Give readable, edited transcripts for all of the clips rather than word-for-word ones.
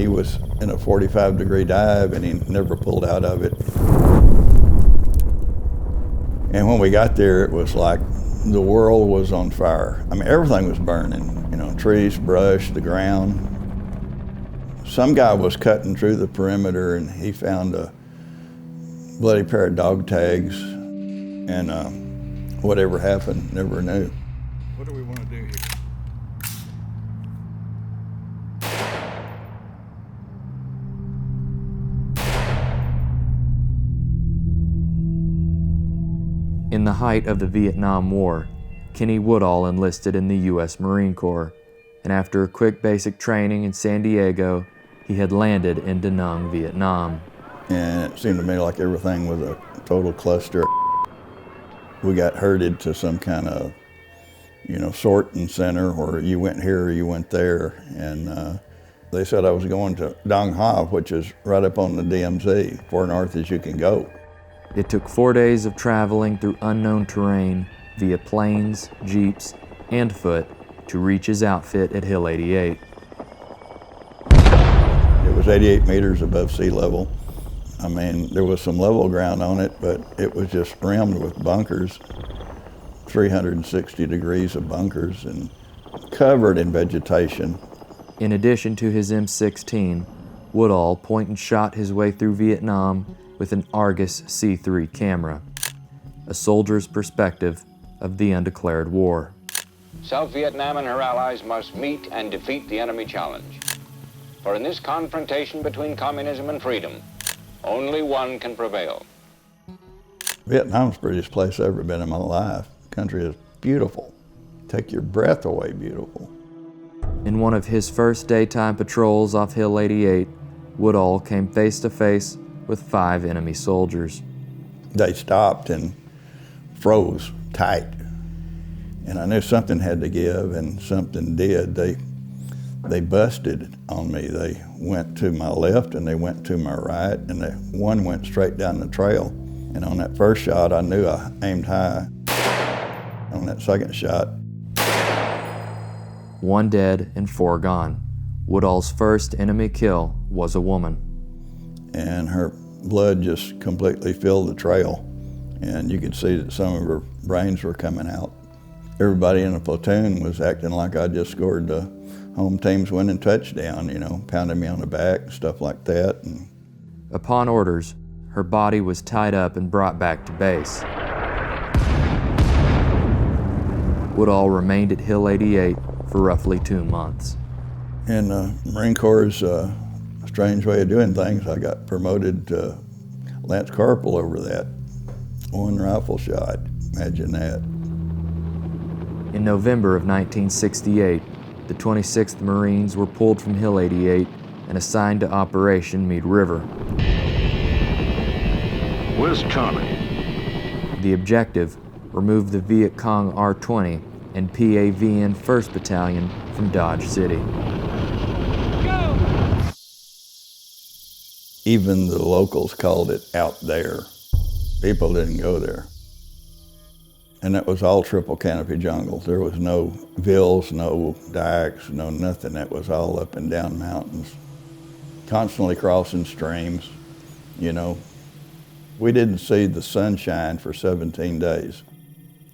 he was in a 45-degree dive and he never pulled out of it. And when we got there, it was like the world was on fire. I mean, everything was burning, you know, trees, brush, the ground. Some guy was cutting through the perimeter and he found a bloody pair of dog tags, and whatever happened, never knew. What do we want to do here? In the height of the Vietnam War, Kenny Woodall enlisted in the U.S. Marine Corps, and after a quick basic training in San Diego, he had landed in Da Nang, Vietnam. And it seemed to me like everything was a total cluster. We got herded to some kind of, you know, sorting center where you went here or you went there. And they said I was going to Dong Ha, which is right up on the DMZ, far north as you can go. It took 4 days of traveling through unknown terrain via planes, jeeps, and foot to reach his outfit at Hill 88. It was 88 meters above sea level. I mean, there was some level ground on it, but it was just rimmed with bunkers, 360 degrees of bunkers, and covered in vegetation. In addition to his M16, Woodall point and shot his way through Vietnam with an Argus C3 camera, a soldier's perspective of the undeclared war. South Vietnam and her allies must meet and defeat the enemy challenge. For in this confrontation between communism and freedom, only one can prevail. Vietnam's the prettiest place I've ever been in my life. The country is beautiful. Take your breath away beautiful. In one of his first daytime patrols off Hill 88, Woodall came face to face with 5 enemy soldiers. They stopped and froze tight. And I knew something had to give, and something did. They busted on me. They went to my left and they went to my right, and one went straight down the trail. And on that first shot, I knew I aimed high. On that second shot, 1 dead and 4 gone. Woodall's first enemy kill was a woman. And her blood just completely filled the trail. And you could see that some of her brains were coming out. Everybody in the platoon was acting like I just scored the home team's winning touchdown, you know, pounding me on the back and stuff like that. And upon orders, her body was tied up and brought back to base. Woodall remained at Hill 88 for roughly 2 months. in the Marine Corps' strange way of doing things, I got promoted to Lance Corporal over that. 1 rifle shot, imagine that. In November of 1968, the 26th Marines were pulled from Hill 88 and assigned to Operation Meade River. Where's Charlie? The objective, remove the Viet Cong R-20 and PAVN 1st Battalion from Dodge City. Go! Even the locals called it out there. People didn't go there. And that was all triple canopy jungle. There was no villas, no dikes, no nothing. That was all up and down mountains. Constantly crossing streams, you know. We didn't see the sunshine for 17 days.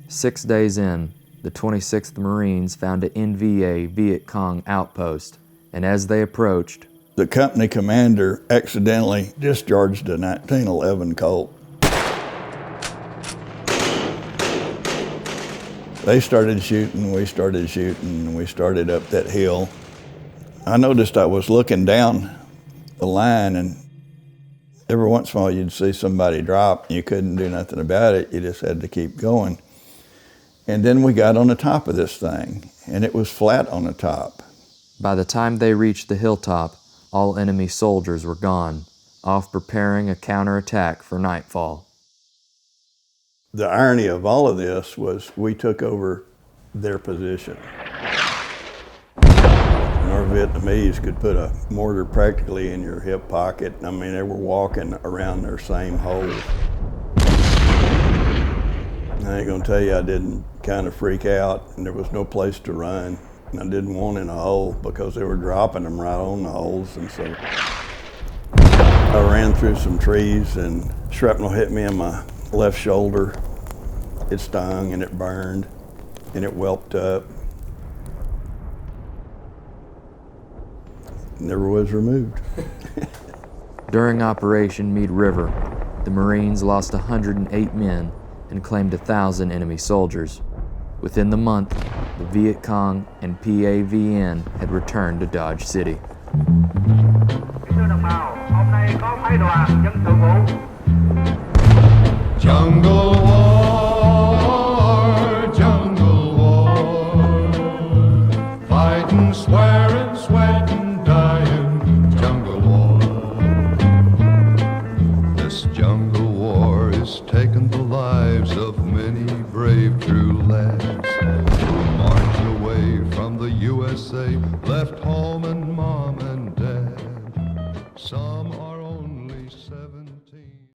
6 days in, the 26th Marines found an NVA Viet Cong outpost, and as they approached, the company commander accidentally discharged a 1911 Colt. They started shooting, we started shooting, and we started up that hill. I noticed I was looking down the line, and every once in a while you'd see somebody drop, and you couldn't do nothing about it, you just had to keep going. And then we got on the top of this thing, and it was flat on the top. By the time they reached the hilltop, all enemy soldiers were gone, off preparing a counterattack for nightfall. The irony of all of this was we took over their position. Our Vietnamese could put a mortar practically in your hip pocket. I mean, they were walking around their same hole. I ain't gonna tell you I didn't kind of freak out, and there was no place to run. And I didn't want in a hole because they were dropping them right on the holes, and so I ran through some trees and shrapnel hit me in my left shoulder. It stung and it burned and it whelped up. Never was removed. During Operation Meade River, the Marines lost 108 men and claimed 1,000 enemy soldiers. Within the month, the Viet Cong and PAVN had returned to Dodge City. Jungle war, jungle war, fighting, swearing, sweating, dying, jungle war. This jungle war is taking the lives of many brave true lads who marched away from the USA, left home and mom and dad. Some are